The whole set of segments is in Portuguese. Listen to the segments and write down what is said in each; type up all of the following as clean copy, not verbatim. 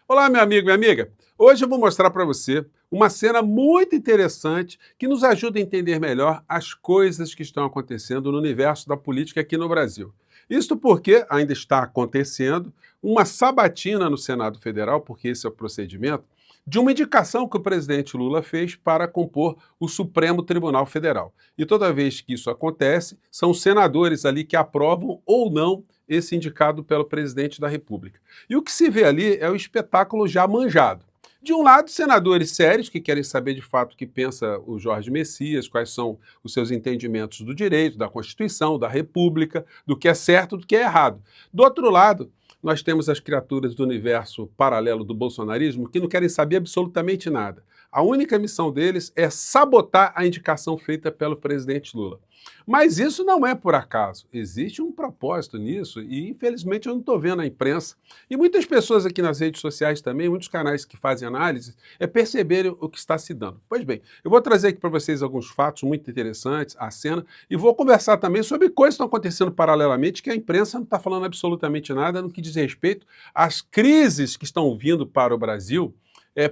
Olá, meu amigo, minha amiga. Hoje eu vou mostrar para você uma cena muito interessante que nos ajuda a entender melhor as coisas que estão acontecendo no universo da política aqui no Brasil. Isto porque ainda está acontecendo uma sabatina no Senado Federal, porque esse é o procedimento, de uma indicação que o presidente Lula fez para compor o Supremo Tribunal Federal. E toda vez que isso acontece, são os senadores ali que aprovam ou não esse indicado pelo presidente da República. E o que se vê ali é o espetáculo já manjado. De um lado, senadores sérios que querem saber de fato o que pensa o Jorge Messias, quais são os seus entendimentos do direito, da Constituição, da República, do que é certo, do que é errado. Do outro lado, nós temos as criaturas do universo paralelo do bolsonarismo que não querem saber absolutamente nada. A única missão deles é sabotar a indicação feita pelo presidente Lula. Mas isso não é por acaso. Existe um propósito nisso e, infelizmente, eu não estou vendo a imprensa. E muitas pessoas aqui nas redes sociais também, muitos canais que fazem análise, perceberem o que está se dando. Pois bem, eu vou trazer aqui para vocês alguns fatos muito interessantes, a cena, e vou conversar também sobre coisas que estão acontecendo paralelamente que a imprensa não está falando absolutamente nada no que diz respeito às crises que estão vindo para o Brasil,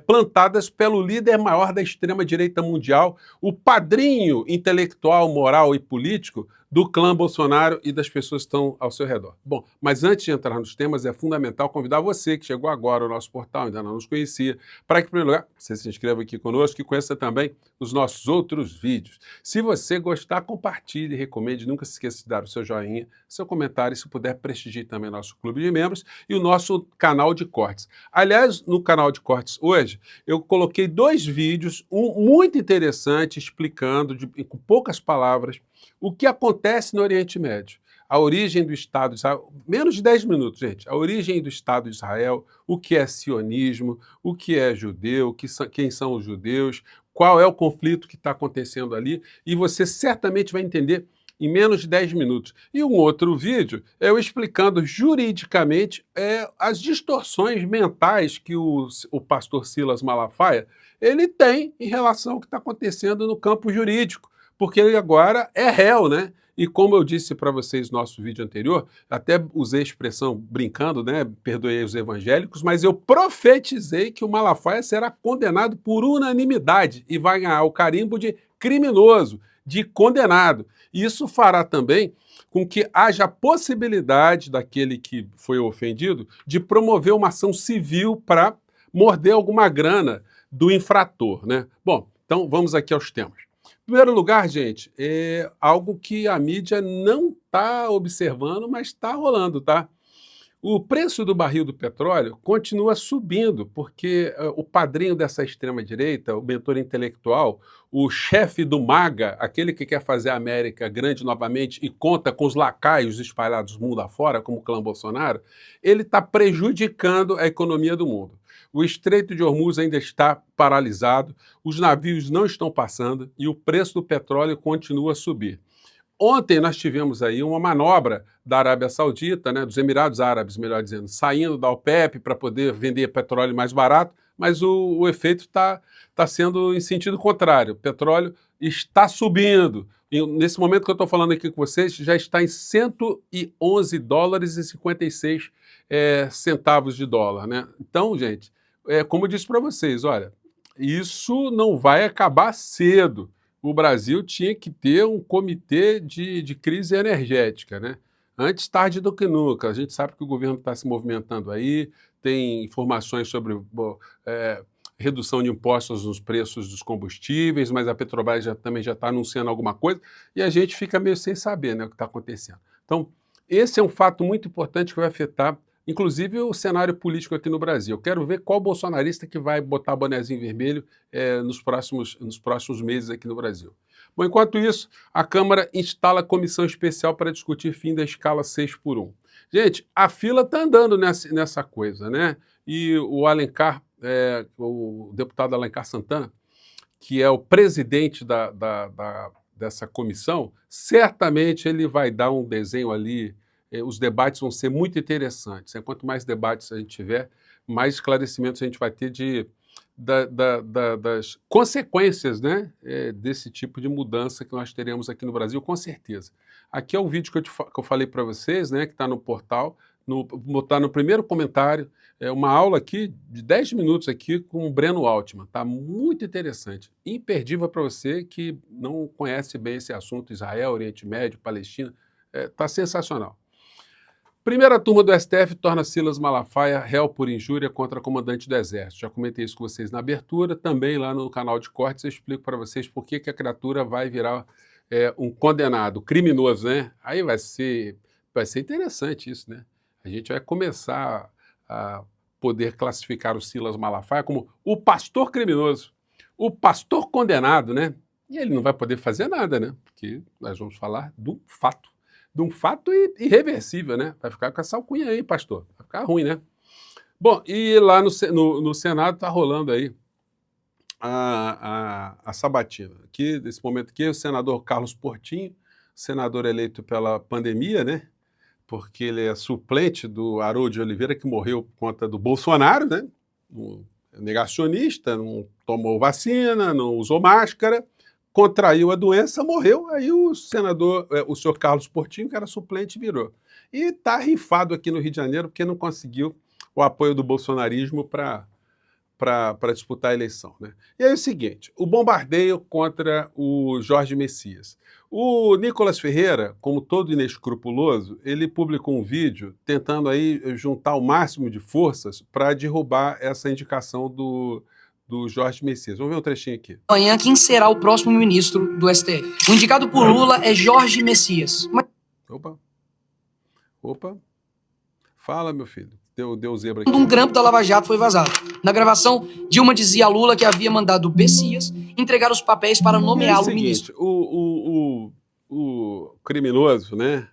plantadas pelo líder maior da extrema-direita mundial, o padrinho intelectual, moral e político do clã Bolsonaro e das pessoas que estão ao seu redor. Bom, mas antes de entrar nos temas, é fundamental convidar você que chegou agora ao nosso portal, ainda não nos conhecia, para que, em primeiro lugar, você se inscreva aqui conosco e conheça também os nossos outros vídeos. Se você gostar, compartilhe, recomende, nunca se esqueça de dar o seu joinha, seu comentário, e se puder, prestigie também nosso clube de membros e o nosso canal de cortes. Aliás, no canal de cortes hoje, eu coloquei 2 vídeos, um muito interessante, explicando, com poucas palavras, o que acontece no Oriente Médio. A origem do Estado de Israel, menos de 10 minutos, gente. A origem do Estado de Israel, o que é sionismo, o que é judeu, quem são os judeus, qual é o conflito que está acontecendo ali, e você certamente vai entender em menos de 10 minutos. E um outro vídeo é eu explicando juridicamente as distorções mentais que o pastor Silas Malafaia ele tem em relação ao que está acontecendo no campo jurídico, porque ele agora é réu, né? E como eu disse para vocês no nosso vídeo anterior, até usei a expressão brincando, né? Perdoei os evangélicos, mas eu profetizei que o Malafaia será condenado por unanimidade e vai ganhar o carimbo de criminoso, de condenado. E isso fará também com que haja a possibilidade daquele que foi ofendido de promover uma ação civil para morder alguma grana do infrator, né? Bom, então vamos aqui aos temas. Em primeiro lugar, gente, é algo que a mídia não está observando, mas está rolando, tá? O preço do barril do petróleo continua subindo, porque o padrinho dessa extrema-direita, o mentor intelectual, o chefe do MAGA, aquele que quer fazer a América grande novamente e conta com os lacaios espalhados mundo afora, como o clã Bolsonaro, ele está prejudicando a economia do mundo. O Estreito de Hormuz ainda está paralisado, os navios não estão passando e o preço do petróleo continua a subir. Ontem nós tivemos aí uma manobra da Arábia Saudita, né, dos Emirados Árabes, melhor dizendo, saindo da OPEP para poder vender petróleo mais barato, mas o efeito está sendo em sentido contrário. O petróleo está subindo. E nesse momento que eu estou falando aqui com vocês, já está em 111 dólares e 56 centavos de dólar. Né? Então, gente, como eu disse para vocês, olha, isso não vai acabar cedo. O Brasil tinha que ter um comitê de crise energética, né? Antes tarde do que nunca. A gente sabe que o governo está se movimentando aí, tem informações sobre redução de impostos nos preços dos combustíveis, mas a Petrobras também já está anunciando alguma coisa e a gente fica meio sem saber, né, o que está acontecendo. Então, esse é um fato muito importante que vai afetar, inclusive, o cenário político aqui no Brasil. Eu quero ver qual bolsonarista que vai botar bonezinho vermelho nos próximos meses aqui no Brasil. Bom, enquanto isso, a Câmara instala comissão especial para discutir fim da escala 6x1. Gente, a fila está andando nessa coisa, né? E o Alencar, o deputado Alencar Santana, que é o presidente dessa comissão, certamente ele vai dar um desenho ali. Os debates vão ser muito interessantes. Quanto mais debates a gente tiver, mais esclarecimentos a gente vai ter das consequências, né, desse tipo de mudança que nós teremos aqui no Brasil, com certeza. Aqui é um vídeo que eu falei para vocês, né, que está no portal, botar no primeiro comentário, uma aula aqui de 10 minutos aqui com o Breno Altman. Tá muito interessante. Imperdível para você que não conhece bem esse assunto, Israel, Oriente Médio, Palestina. Tá sensacional. Primeira turma do STF torna Silas Malafaia réu por injúria contra comandante do Exército. Já comentei isso com vocês na abertura, também lá no canal de cortes eu explico para vocês por que a criatura vai virar um condenado, criminoso, né? Aí vai ser interessante isso, né? A gente vai começar a poder classificar o Silas Malafaia como o pastor criminoso, o pastor condenado, né? E ele não vai poder fazer nada, né? Porque nós vamos falar do fato. De um fato irreversível, né? Vai ficar com essa alcunha aí, pastor. Vai ficar ruim, né? Bom, e lá no Senado está rolando aí a sabatina. Aqui, nesse momento aqui, o senador Carlos Portinho, senador eleito pela pandemia, né? Porque ele é suplente do Haroldo de Oliveira, que morreu por conta do Bolsonaro, né? Um negacionista, não tomou vacina, não usou máscara, contraiu a doença, morreu, aí o senador, o senhor Carlos Portinho, que era suplente, virou. E está rifado aqui no Rio de Janeiro porque não conseguiu o apoio do bolsonarismo para disputar a eleição, né? E aí é o seguinte, o bombardeio contra o Jorge Messias. O Nicolas Ferreira, como todo inescrupuloso, ele publicou um vídeo tentando aí juntar o máximo de forças para derrubar essa indicação do Jorge Messias. Vamos ver um trechinho aqui. Amanhã, quem será o próximo ministro do STF? O indicado por Lula é Jorge Messias. Opa. Fala, meu filho. Deu zebra aqui. Um grampo da Lava Jato foi vazado. Na gravação, Dilma dizia a Lula que havia mandado o Messias entregar os papéis para nomeá-lo ministro. O criminoso, né,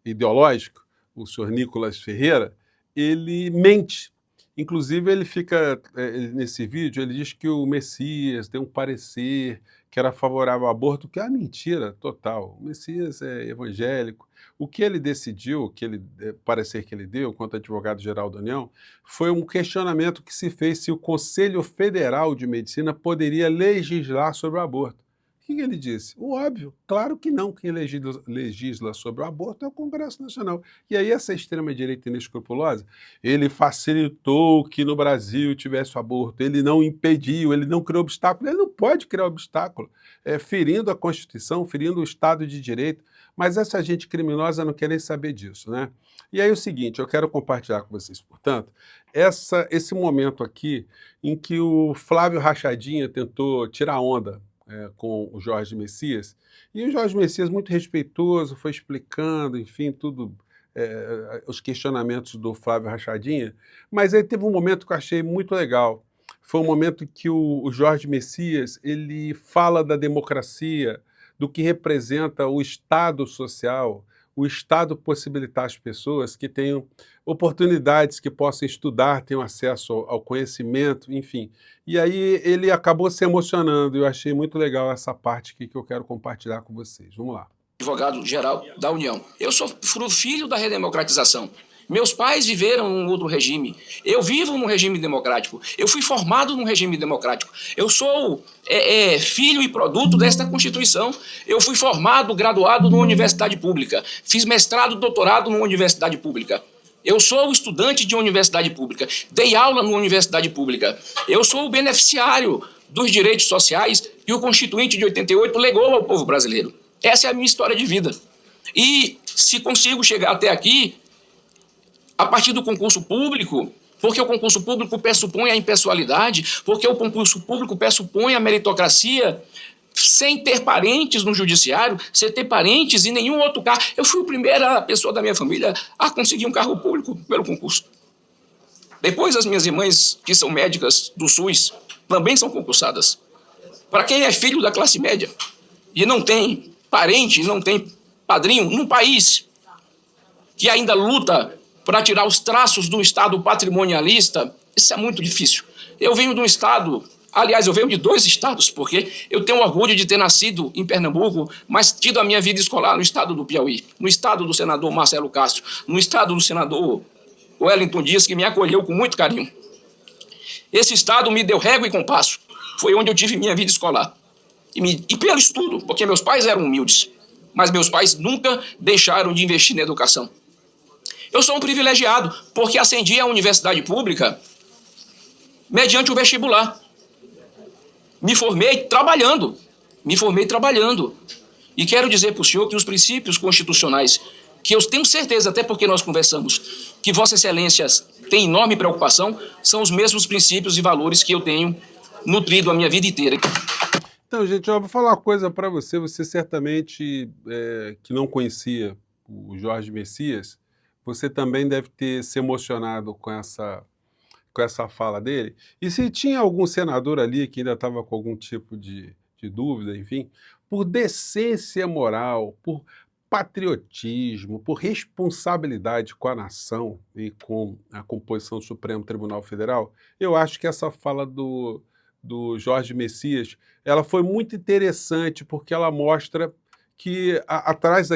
ideológico, o senhor Nicolas Ferreira, ele mente. Inclusive, ele fica, nesse vídeo, ele diz que o Messias tem um parecer que era favorável ao aborto, que é uma mentira total. O Messias é evangélico. O que ele decidiu, parecer que ele deu, quanto advogado-geral da União, foi um questionamento que se fez se o Conselho Federal de Medicina poderia legislar sobre o aborto. O que ele disse? O óbvio, claro que não. Quem legisla sobre o aborto é o Congresso Nacional. E aí essa extrema-direita inescrupulosa, ele facilitou que no Brasil tivesse o aborto, ele não impediu, ele não criou obstáculo, ele não pode criar obstáculo, ferindo a Constituição, ferindo o Estado de Direito, mas essa gente criminosa não quer nem saber disso, né? E aí o seguinte, eu quero compartilhar com vocês, portanto, esse momento aqui em que o Flávio Rachadinha tentou tirar onda com o Jorge Messias, e o Jorge Messias, muito respeitoso, foi explicando, enfim, tudo, os questionamentos do Flávio Rachadinha, mas aí teve um momento que eu achei muito legal, foi um momento que o Jorge Messias, ele fala da democracia, do que representa o Estado social, o Estado possibilitar às pessoas que tenham oportunidades, que possam estudar, tenham acesso ao conhecimento, enfim. E aí ele acabou se emocionando, e eu achei muito legal essa parte aqui que eu quero compartilhar com vocês. Vamos lá. Advogado-geral da União. Eu sou filho da redemocratização. Meus pais viveram num outro regime. Eu vivo num regime democrático. Eu fui formado num regime democrático. Eu sou filho e produto desta Constituição. Eu fui formado, graduado numa universidade pública. Fiz mestrado, doutorado numa universidade pública. Eu sou estudante de uma universidade pública. Dei aula numa universidade pública. Eu sou o beneficiário dos direitos sociais que o Constituinte de 88 legou ao povo brasileiro. Essa é a minha história de vida. E se consigo chegar até aqui, a partir do concurso público, porque o concurso público pressupõe a impessoalidade, porque o concurso público pressupõe a meritocracia, sem ter parentes no judiciário, sem ter parentes em nenhum outro cargo. Eu fui a primeira pessoa da minha família a conseguir um cargo público pelo concurso. Depois as minhas irmãs, que são médicas do SUS, também são concursadas. Para quem é filho da classe média e não tem parente, não tem padrinho, num país que ainda luta para tirar os traços do Estado patrimonialista, isso é muito difícil. Eu venho de um Estado, aliás, eu venho de 2 estados, porque eu tenho orgulho de ter nascido em Pernambuco, mas tido a minha vida escolar no Estado do Piauí, no Estado do senador Marcelo Castro, no Estado do senador Wellington Dias, que me acolheu com muito carinho. Esse Estado me deu régua e compasso, foi onde eu tive minha vida escolar. E pelo estudo, porque meus pais eram humildes, mas meus pais nunca deixaram de investir na educação. Eu sou um privilegiado, porque ascendi à universidade pública mediante o vestibular. Me formei trabalhando. E quero dizer para o senhor que os princípios constitucionais, que eu tenho certeza, até porque nós conversamos, que Vossa Excelência tem enorme preocupação, são os mesmos princípios e valores que eu tenho nutrido a minha vida inteira. Então, gente, eu vou falar uma coisa para você. Você certamente, que não conhecia o Jorge Messias, você também deve ter se emocionado com essa fala dele. E se tinha algum senador ali que ainda estava com algum tipo de dúvida, enfim, por decência moral, por patriotismo, por responsabilidade com a nação e com a composição do Supremo Tribunal Federal, eu acho que essa fala do Jorge Messias, ela foi muito interessante, porque ela mostra que atrás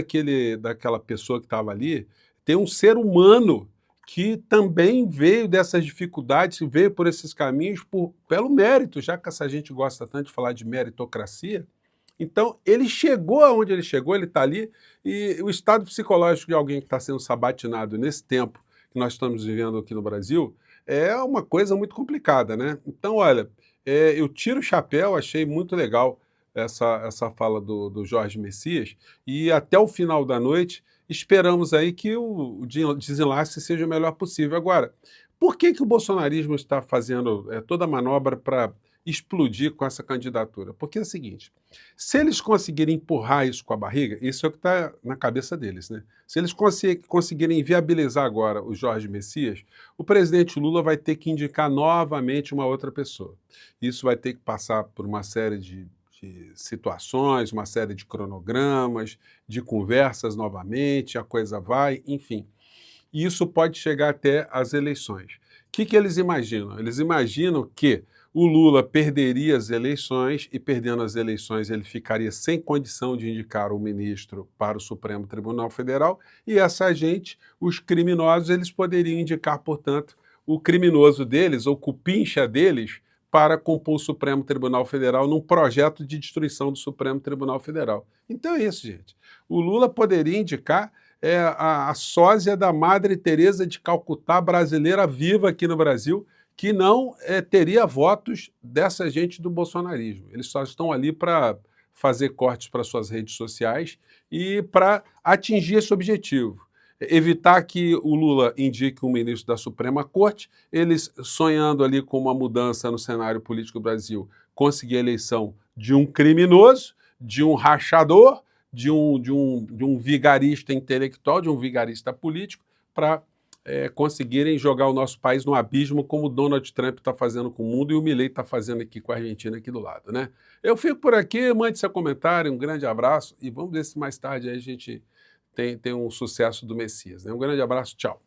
daquela pessoa que estava ali, tem um ser humano que também veio dessas dificuldades, veio por esses caminhos pelo mérito, já que essa gente gosta tanto de falar de meritocracia. Então, ele chegou aonde ele chegou, ele está ali, e o estado psicológico de alguém que está sendo sabatinado nesse tempo que nós estamos vivendo aqui no Brasil é uma coisa muito complicada, né? Então, olha, eu tiro o chapéu, achei muito legal essa fala do Jorge Messias, e até o final da noite esperamos aí que o desenlace seja o melhor possível. Agora, por que o bolsonarismo está fazendo toda a manobra para explodir com essa candidatura? Porque é o seguinte, se eles conseguirem empurrar isso com a barriga, isso é o que está na cabeça deles, né? Se eles conseguirem viabilizar agora o Jorge Messias, o presidente Lula vai ter que indicar novamente uma outra pessoa. Isso vai ter que passar por uma série de situações, uma série de cronogramas, de conversas novamente, a coisa vai, enfim. E isso pode chegar até as eleições. O que eles imaginam? Eles imaginam que o Lula perderia as eleições e, perdendo as eleições, ele ficaria sem condição de indicar um ministro para o Supremo Tribunal Federal, e essa gente, os criminosos, eles poderiam indicar, portanto, o criminoso deles, ou cupincha deles, para compor o Supremo Tribunal Federal num projeto de destruição do Supremo Tribunal Federal. Então é isso, gente. O Lula poderia indicar a sósia da Madre Teresa de Calcutá, brasileira viva aqui no Brasil, que não teria votos dessa gente do bolsonarismo. Eles só estão ali para fazer cortes para suas redes sociais e para atingir esse objetivo. Evitar que o Lula indique um ministro da Suprema Corte, eles sonhando ali com uma mudança no cenário político do Brasil, conseguir a eleição de um criminoso, de um rachador, de um vigarista intelectual, de um vigarista político, para conseguirem jogar o nosso país no abismo, como o Donald Trump está fazendo com o mundo e o Milei está fazendo aqui com a Argentina aqui do lado, né? Eu fico por aqui, mande seu comentário, um grande abraço e vamos ver se mais tarde aí a gente tem um sucesso do Messias, né? Um grande abraço, tchau.